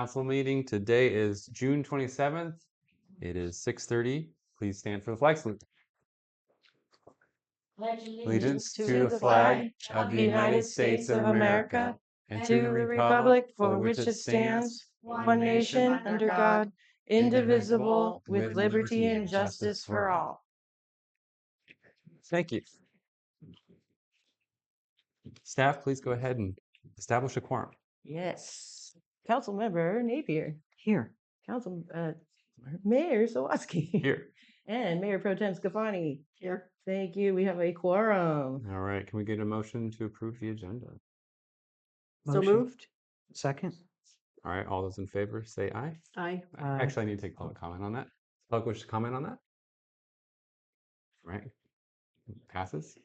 Council meeting today is June 27th. It is 6:30. Please stand for the flag salute. Allegiance to the flag of the United States of America and to the republic for which it stands, one nation under God, indivisible, with liberty and justice for all. Thank you. Staff, please go ahead and establish a quorum. Yes. Councilmember Napier. Here. Mayor Sawatsky. Here. And Mayor Pro Tem Scafani. Here. Thank you. We have a quorum. All right. Can we get a motion to approve the agenda? So moved. Second. All right. All those in favor say aye. Aye. Actually, I need to take public comment on that. Public wish to comment on that? Right. Passes.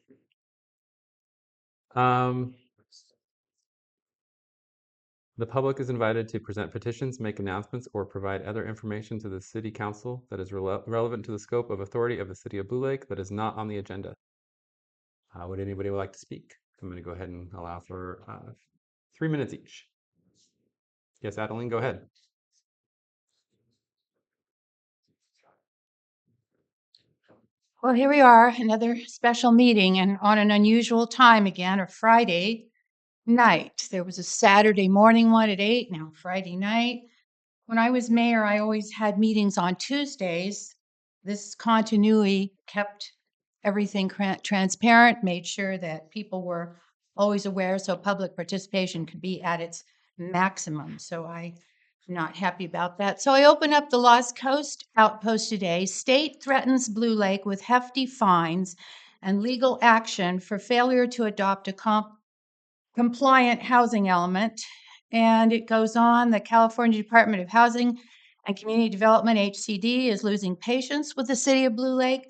The public is invited to present petitions, make announcements, or provide other information to the City Council that is relevant to the scope of authority of the City of Blue Lake that is not on the agenda. Would anybody like to speak? I'm going to go ahead and allow for 3 minutes each. Yes, Adeline, go ahead. Well, here we are, another special meeting, and on an unusual time again, a Friday night. There was a Saturday morning one at 8, now Friday night. When I was mayor, I always had meetings on Tuesdays. This continuity kept everything transparent, made sure that people were always aware so public participation could be at its maximum. So I'm not happy about that. So I open up the Lost Coast Outpost today. State threatens Blue Lake with hefty fines and legal action for failure to adopt a compliant housing element. And it goes on, the California Department of Housing and Community Development, HCD, is losing patience with the city of Blue Lake.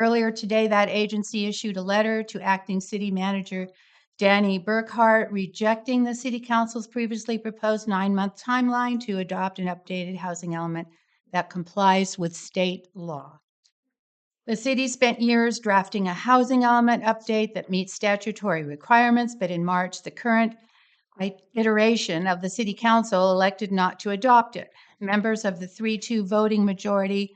Earlier today, that agency issued a letter to acting city manager Danny Burkhart, rejecting the city council's previously proposed 9-month timeline to adopt an updated housing element that complies with state law. The city spent years drafting a housing element update that meets statutory requirements, but in March, the current iteration of the city council elected not to adopt it. Members of the 3-2 voting majority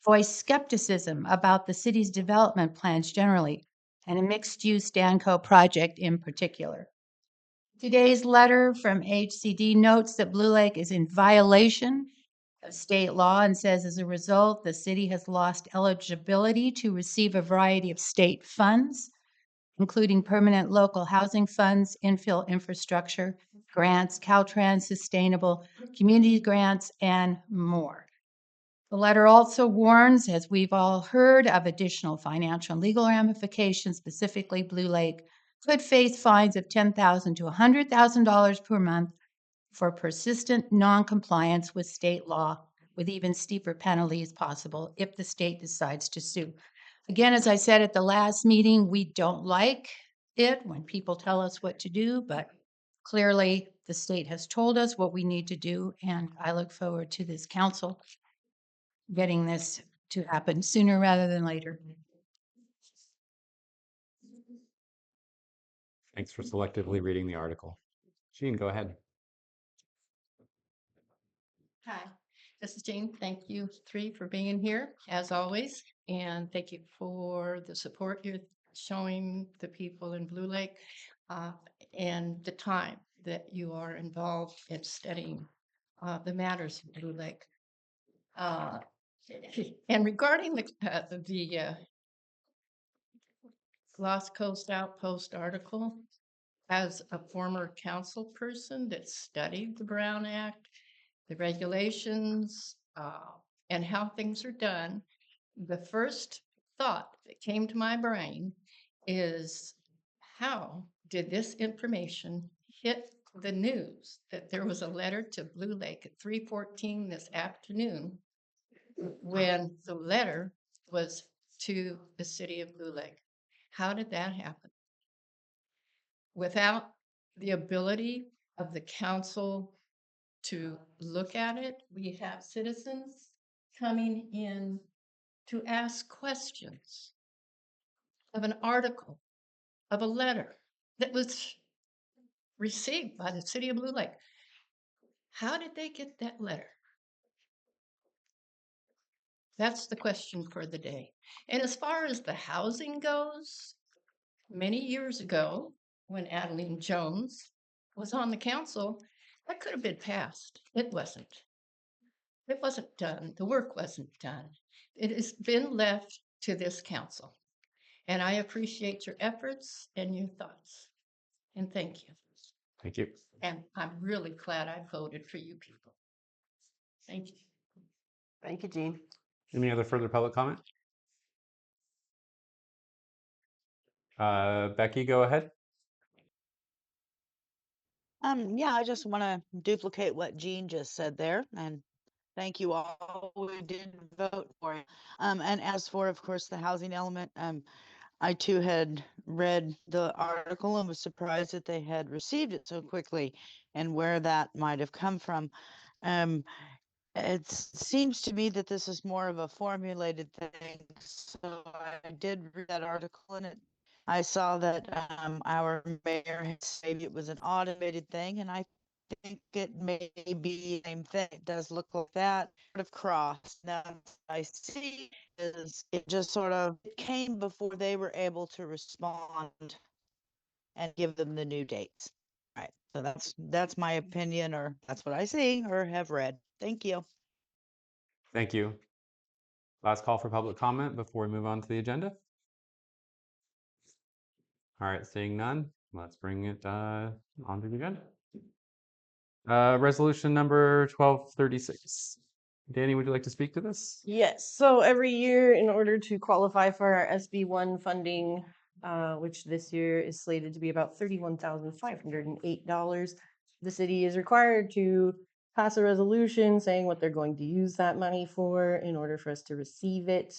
voiced skepticism about the city's development plans generally, and a mixed-use Danco project in particular. Today's letter from HCD notes that Blue Lake is in violation of state law and says, as a result, the city has lost eligibility to receive a variety of state funds, including permanent local housing funds, infill infrastructure, grants, Caltrans sustainable community grants, and more. The letter also warns, as we've all heard, of additional financial and legal ramifications. Specifically, Blue Lake could face fines of $10,000 to $100,000 per month for persistent noncompliance with state law, with even steeper penalties possible if the state decides to sue. Again, as I said at the last meeting, we don't like it when people tell us what to do, but clearly the state has told us what we need to do, and I look forward to this council getting this to happen sooner rather than later. Thanks for selectively reading the article. Jean, go ahead. Hi, this is Jean. Thank you three for being here as always. And thank you for the support you're showing the people in Blue Lake and the time that you are involved in studying the matters of Blue Lake. And regarding the Lost Coast Outpost article, as a former council person that studied the Brown Act, the regulations, and how things are done, the first thought that came to my brain is, how did this information hit the news that there was a letter to Blue Lake at 3:14 this afternoon when the letter was to the city of Blue Lake? How did that happen? Without the ability of the council to look at it, we have citizens coming in to ask questions of an article, of a letter that was received by the city of Blue Lake. How did they get that letter? That's the question for the day. And as far as the housing goes, many years ago, when Adeline Jones was on the council, that could have been passed. It wasn't. It wasn't done. The work wasn't done. It has been left to this council. And I appreciate your efforts and your thoughts. And thank you. Thank you. And I'm really glad I voted for you people. Thank you. Thank you, Jean. Any other further public comment? Becky, go ahead. Yeah, I just want to duplicate what Jean just said there, and thank you all who did vote for it. And as for, of course, the housing element, I too had read the article and was surprised that they had received it so quickly and where that might have come from. Um, it seems to me that this is more of a formulated thing. So I did read that article and I saw that our mayor had said it was an automated thing, and I think it may be the same thing. It does look like that sort of cross. Now what I see is it just sort of it came before they were able to respond and give them the new dates. Right. So that's my opinion, or that's what I see or have read. Thank you. Thank you. Last call for public comment before we move on to the agenda. All right, seeing none, let's bring it onto the agenda. Resolution number 1236. Danny, would you like to speak to this? Yes. So every year, in order to qualify for our SB1 funding, which this year is slated to be about $31,508, the city is required to pass a resolution saying what they're going to use that money for in order for us to receive it.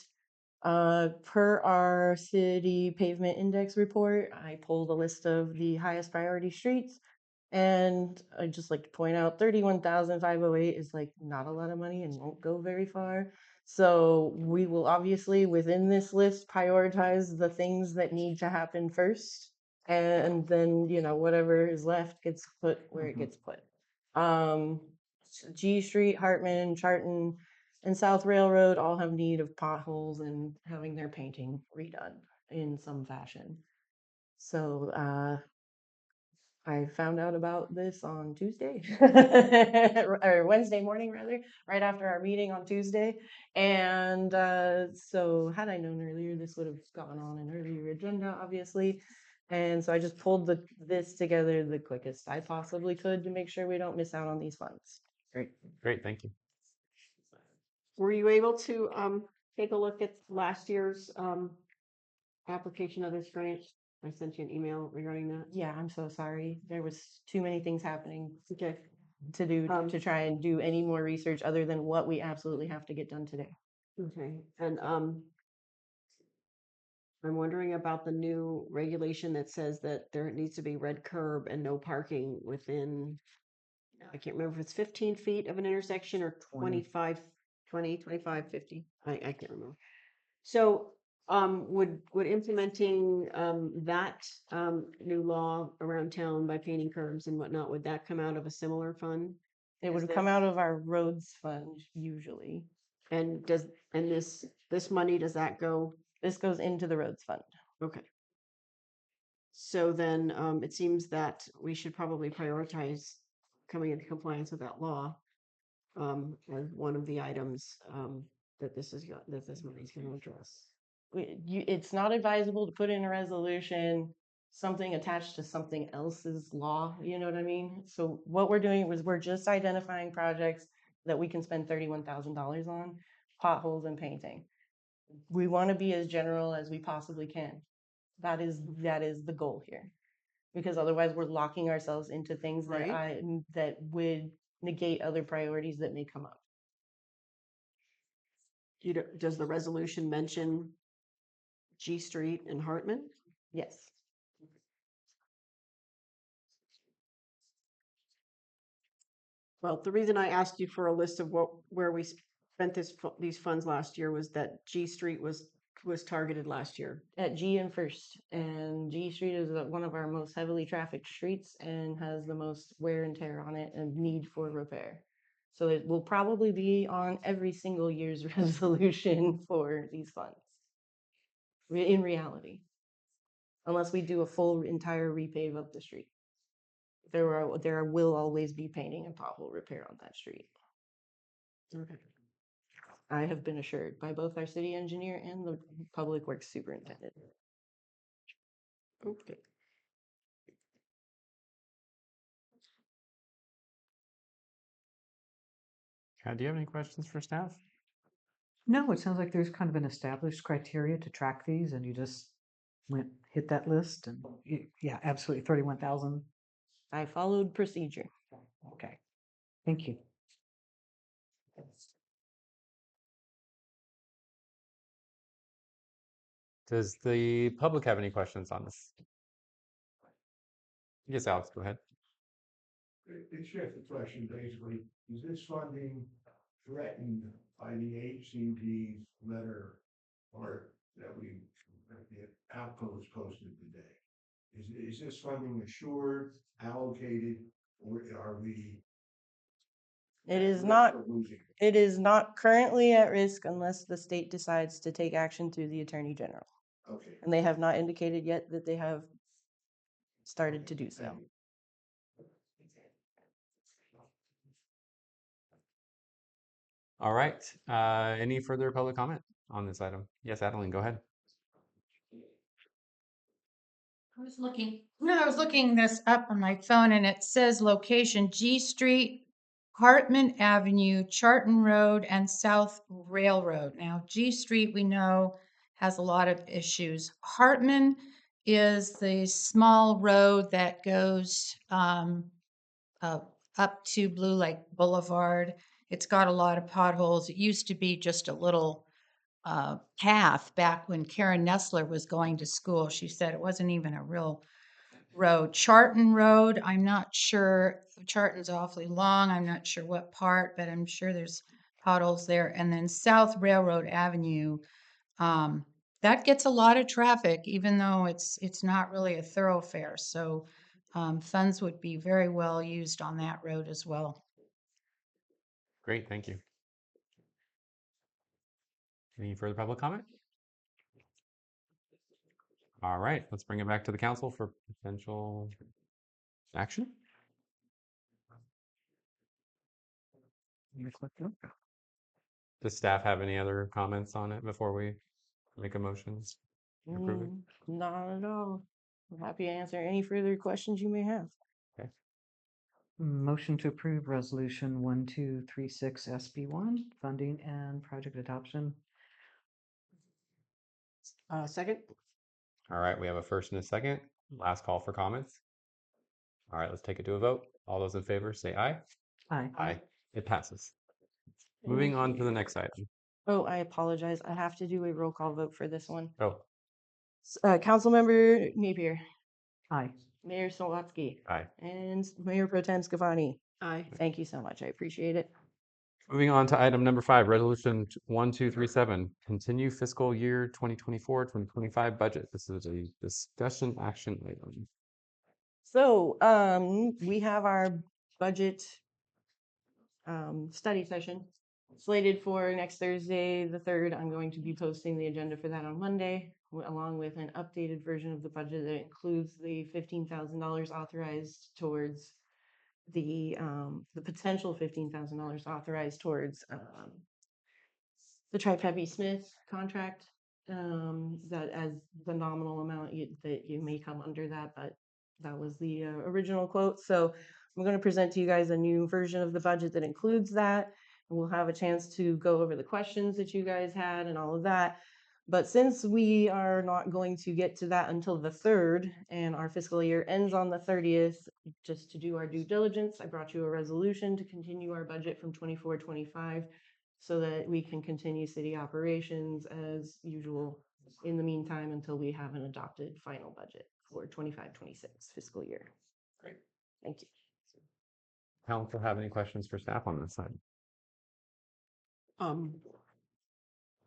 Per our city pavement index report, I pulled a list of the highest priority streets. And I'd just like to point out 31,508 is like not a lot of money and won't go very far. So we will obviously within this list prioritize the things that need to happen first. And then, whatever is left gets put where it gets put. G Street, Hartman, Charton, and South Railroad all have need of potholes and having their painting redone in some fashion. So I found out about this on Tuesday or Wednesday morning, rather, right after our meeting on Tuesday. And so, had I known earlier, this would have gone on an earlier agenda, obviously. And so, I just pulled this together the quickest I possibly could to make sure we don't miss out on these funds. Great, thank you. Were you able to take a look at last year's application of this grant? I sent you an email regarding that. Yeah, I'm so sorry. There was too many things happening Okay. to do to try and do any more research other than what we absolutely have to get done today. Okay. And I'm wondering about the new regulation that says that there needs to be red curb and no parking within, I can't remember if it's 15 feet of an intersection or 25, 20, 25, 50. I can't remember. So would implementing that new law around town by painting curbs and whatnot, would that come out of a similar fund? It would come out of our roads fund usually. And this money, does that go? This goes into the roads fund. Okay. So then it seems that we should probably prioritize coming into compliance with that law as one of the items that this money's going to address. It's not advisable to put in a resolution something attached to something else's law. You know what I mean? So what we're doing is we're just identifying projects that we can spend $31,000 on, potholes and painting. We want to be as general as we possibly can. That is the goal here, because otherwise we're locking ourselves into things Right. that would negate other priorities that may come up. Does the resolution mention G Street and Hartman? Yes. Well, the reason I asked you for a list of where we spent these funds last year was that G Street was was targeted last year? At G and First, and G Street is one of our most heavily trafficked streets and has the most wear and tear on it and need for repair. So it will probably be on every single year's resolution for these funds. In reality, unless we do a full entire repave of the street, there will always be painting and pothole repair on that street. Okay. I have been assured by both our city engineer and the public works superintendent. Okay. Chad, do you have any questions for staff? No, it sounds like there's kind of an established criteria to track these, and you just hit that list, and yeah, absolutely, 31,000. I followed procedure. Okay, thank you. Does the public have any questions on this? Yes, Alex, go ahead. It's just a question, basically, is this funding threatened by the HCP's letter or that the outpost posted today? Is this funding assured, allocated, or are we? It is at not. risk of losing it? It is not currently at risk unless the state decides to take action through the Attorney General. Okay. And they have not indicated yet that they have started to do so. Thank you. All right. Any further public comment on this item? Yes, Adeline, go ahead. I was looking this up on my phone, and it says location G Street, Hartman Avenue, Charton Road, and South Railroad. Now, G Street, we know, has a lot of issues. Hartman is the small road that goes up to Blue Lake Boulevard. It's got a lot of potholes. It used to be just a little path back when Karen Nestler was going to school. She said it wasn't even a real road. Charton Road, I'm not sure. Charton's awfully long. I'm not sure what part, but I'm sure there's potholes there. And then South Railroad Avenue, that gets a lot of traffic, even though it's not really a thoroughfare. So funds would be very well used on that road as well. Great, thank you. Any further public comment? All right, let's bring it back to the council for potential action. Does staff have any other comments on it before we make a motion to approve it? Not at all. I'm happy to answer any further questions you may have. Motion to approve resolution 1236 SB1, funding and project adoption. Second? All right, we have a first and a second. Last call for comments. All right, let's take it to a vote. All those in favor say aye. Aye. Aye. It passes. Moving on to the next item. Oh, I apologize. I have to do a roll call vote for this one. Oh, Councilmember Napier, Aye. Mayor Solotsky, aye. and Mayor Pro Tem Scavani. Aye. Thank you so much. I appreciate it. Moving on to item number 5, resolution 1237, continue fiscal year 2024-2025 budget. This is a discussion action item. So we have our budget study session slated for next Thursday, the 3rd. I'm going to be posting the agenda for that on Monday, along with an updated version of the budget that includes the $15,000 authorized towards the potential $15,000 authorized towards the Tri-Peppy Smith contract. That as the nominal amount that you may come under that, but that was the original quote. So I'm going to present to you guys a new version of the budget that includes that. And we'll have a chance to go over the questions that you guys had and all of that. But since we are not going to get to that until the 3rd and our fiscal year ends on the 30th, just to do our due diligence, I brought you a resolution to continue our budget from 24-25 so that we can continue city operations as usual in the meantime until we have an adopted final budget for 25-26 fiscal year. Great. Thank you. Council have any questions for staff on this side?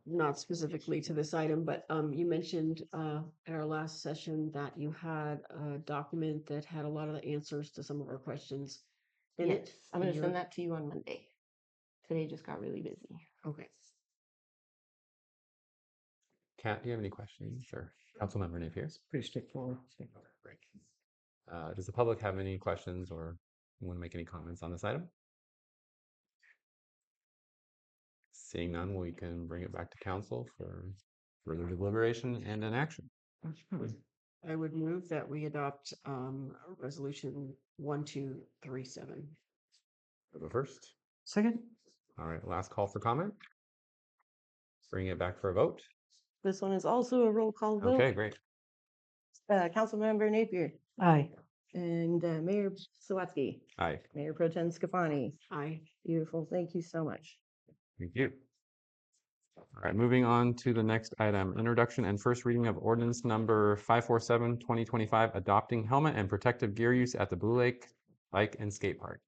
not specifically to this item, but you mentioned at our last session that you had a document that had a lot of the answers to some of our questions in Yes, it. I'm going and to you're- send that to you on Monday. Today just got really busy. Okay. Kat, do you have any questions, or Councilmember Napier? Pretty straightforward. Great. Does the public have any questions or want to make any comments on this item? Seeing none, we can bring it back to council for further deliberation and an action. I would move that we adopt resolution 1237. Go first. Second? All right, last call for comment. Bring it back for a vote. This one is also a roll call vote. Okay, great. Councilmember Napier Aye. and Mayor Sawatsky, Aye, Mayor Pro Tem Scafani. Aye. Beautiful. Thank you so much. thank you. All right, moving on to the next item, introduction and first reading of ordinance number 547, 2025, adopting helmet and protective gear use at the Blue Lake Bike and Skate Park.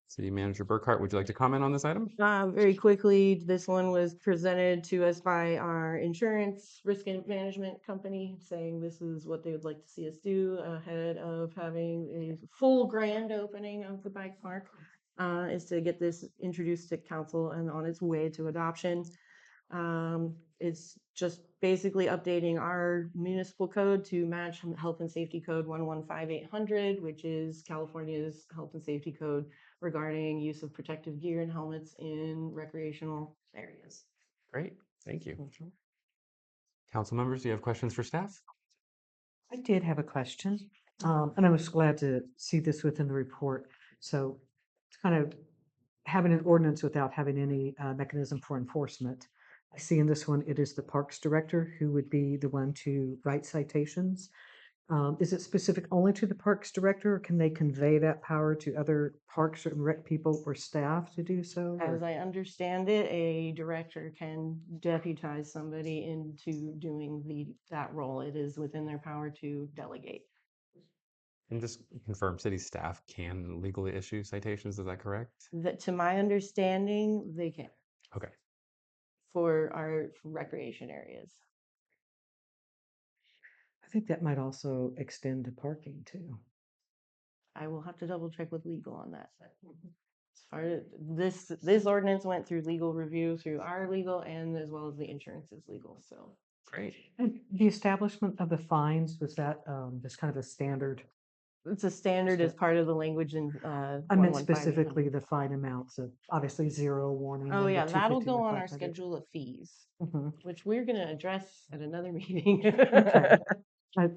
City Manager Burkhart, would you like to comment on this item? Very quickly, this one was presented to us by our insurance risk and management company, saying this is what they would like to see us do ahead of having a full grand opening of the bike park, is to get this introduced to council and on its way to adoption. It's just basically updating our municipal code to match Health and Safety Code 115800, which is California's health and safety code regarding use of protective gear and helmets in recreational areas. Great, thank you. Council members, do you have questions for staff? I did have a question, and I was glad to see this within the report. So it's kind of having an ordinance without having any mechanism for enforcement. I see in this one, it is the Parks Director who would be the one to write citations. Is it specific only to the Parks Director, or can they convey that power to other parks or rec people or staff to do so? As I understand it, a director can deputize somebody into doing that role. It is within their power to delegate. And just confirm, city staff can legally issue citations, is that correct? That, to my understanding, they can Okay, for our recreation areas. I think that might also extend to parking too. I will have to double check with legal on that. As far as this ordinance went through legal review through our legal and as well as the insurance's legal. So great. And the establishment of the fines, was that just kind of a standard? it's a standard as part of the language in I meant 115. specifically the fine amounts of obviously zero warning. Oh then the yeah, that'll 250 go and the on our 500. schedule of fees, Mhm. which we're going to address at another meeting. Okay.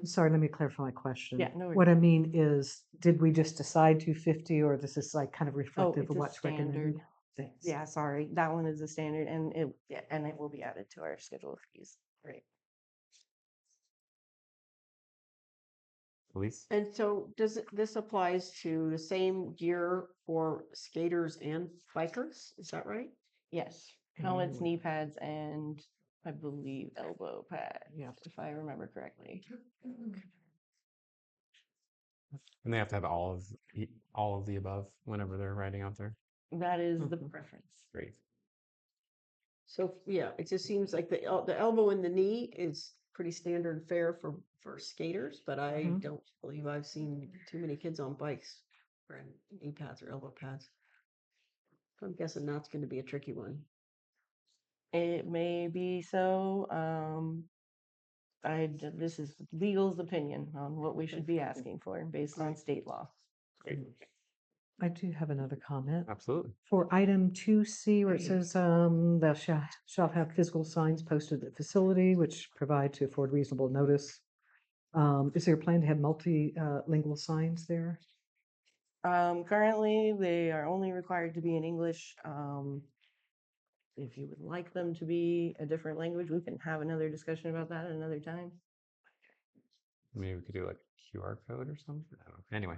Sorry, let me clarify my question. Yeah, no What I mean is, did we just decide 250, or this is like kind of reflective it's of a what's recommended? standard. Thanks. Yeah, sorry, that one is a standard, and it will be added to our schedule of fees. Right. Elise? And so this applies to the same gear for skaters and bikers? Is that right? Yes, helmets, Mm. knee pads, and I believe elbow pads. Yeah. If I remember correctly. And they have to have all of the above whenever they're riding out there. That is the Mhm. preference. Great. So, yeah, it just seems like the elbow and the knee is pretty standard fare for skaters, but I Mhm. don't believe I've seen too many kids on bikes wearing knee pads or elbow pads. So I'm guessing that's going to be a tricky one. It may be so. This is legal's opinion on what we should be asking for based on state law. Great. I do have another comment. Absolutely. For item 2C, where it says, thou shalt have physical signs posted at the facility which provide to afford reasonable notice. Is there a plan to have multilingual signs there? Currently, they are only required to be in English. If you would like them to be a different language, we can have another discussion about that at another time. Maybe we could do like a QR code or something. I don't know. Anyway,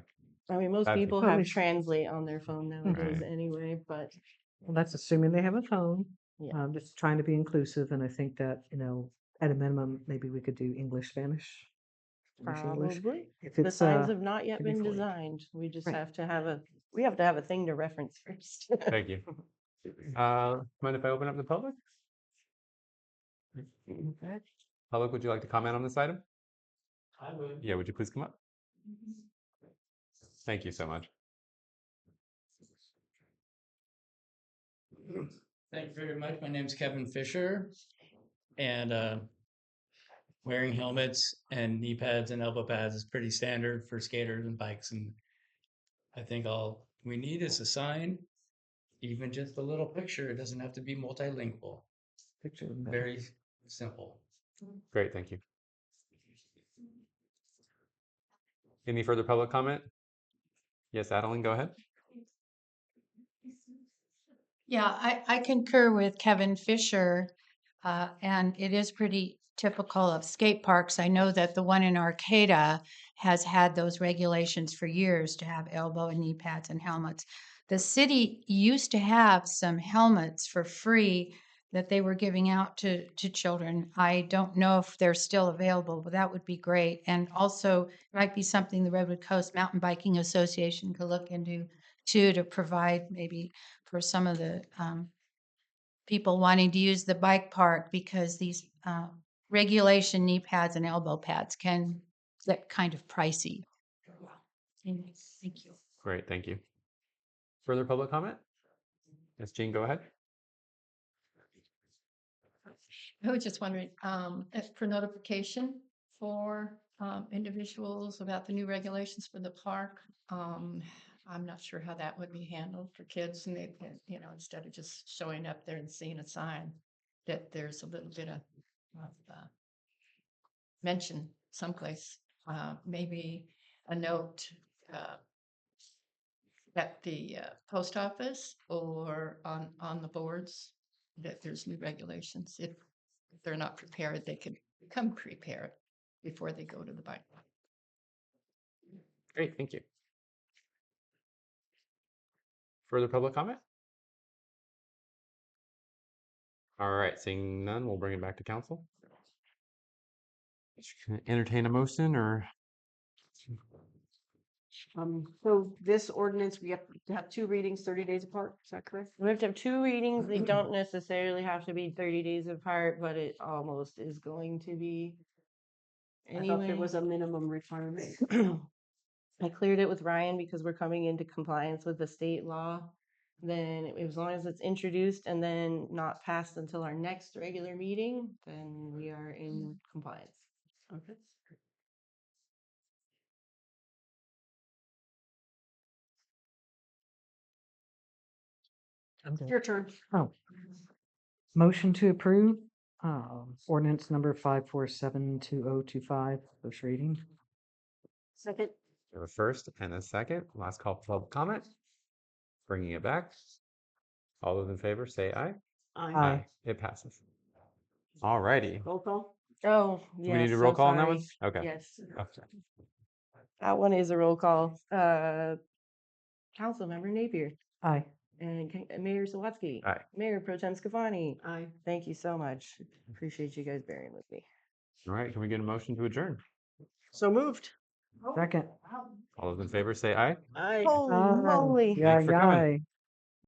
I mean, most That'd be people Well, at have least- Translate on their phone nowadays Right. anyway, but Well, that's assuming they have a phone. Yeah. I'm just trying to be inclusive, and I think that, at a minimum, maybe we could do English, Spanish. English. probably. If The it's, signs have not yet could be been 40. designed. We just Right. have to have a thing to reference first. thank you. Mind if I open up the public? Okay. Public, would you like to comment on this item? I would. Yeah, would you please come up? Thank you so much. Thank you very much. My name's Kevin Fisher, and wearing helmets and knee pads and elbow pads is pretty standard for skaters and bikes. And I think all we need is a sign, even just a little picture. It doesn't have to be multilingual. Picture. Very simple. Great, thank you. Any further public comment? Yes, Adeline, go ahead. Yeah, I concur with Kevin Fisher, and it is pretty typical of skate parks. I know that the one in Arcata has had those regulations for years to have elbow and knee pads and helmets. The city used to have some helmets for free that they were giving out to children. I don't know if they're still available, but that would be great. And also, it might be something the Redwood Coast Mountain Biking Association could look into too, to provide maybe for some of the people wanting to use the bike park, because these regulation knee pads and elbow pads can get kind of pricey. Anyways, thank you. Great, thank you. Further public comment? Yes, Jean, go ahead. I was just wondering, for notification for individuals about the new regulations for the park, I'm not sure how that would be handled for kids, and they, instead of just showing up there and seeing a sign, that there's a little bit of mention someplace, maybe a note at the post office or on the boards that there's new regulations. If they're not prepared, they can become prepared before they go to the bike. Great, thank you. Further public comment? All right, seeing none, we'll bring it back to council. Entertain a motion or? So this ordinance, we have to have 2 readings 30 days apart. Is that correct? We have to have 2 readings. They don't necessarily have to be 30 days apart, but it almost is going to be. I thought there was a minimum requirement. I cleared it with Ryan because we're coming into compliance with the state law. Then as long as it's introduced and then not passed until our next regular meeting, then we are in compliance. Okay. Your turn. Oh. Motion to approve, ordinance number 5472025, first reading. Second. We have a first and a second. Last call for public comment. Bringing it back. All those in favor say aye. Aye. It passes. All righty. Roll call. Oh, Do yes. we need a roll so call on that one? sorry. Okay. Yes. Okay. That one is a roll call. Councilmember Napier Aye. and Mayor Sawatsky. Aye. Mayor Pro Tem Scafani. Aye. Thank you so much. Appreciate you guys bearing with me. All right, can we get a motion to adjourn? So moved. Second. All those in favor say aye. Aye. Holy Aye. moly. Yeah, Thanks for coming. aye.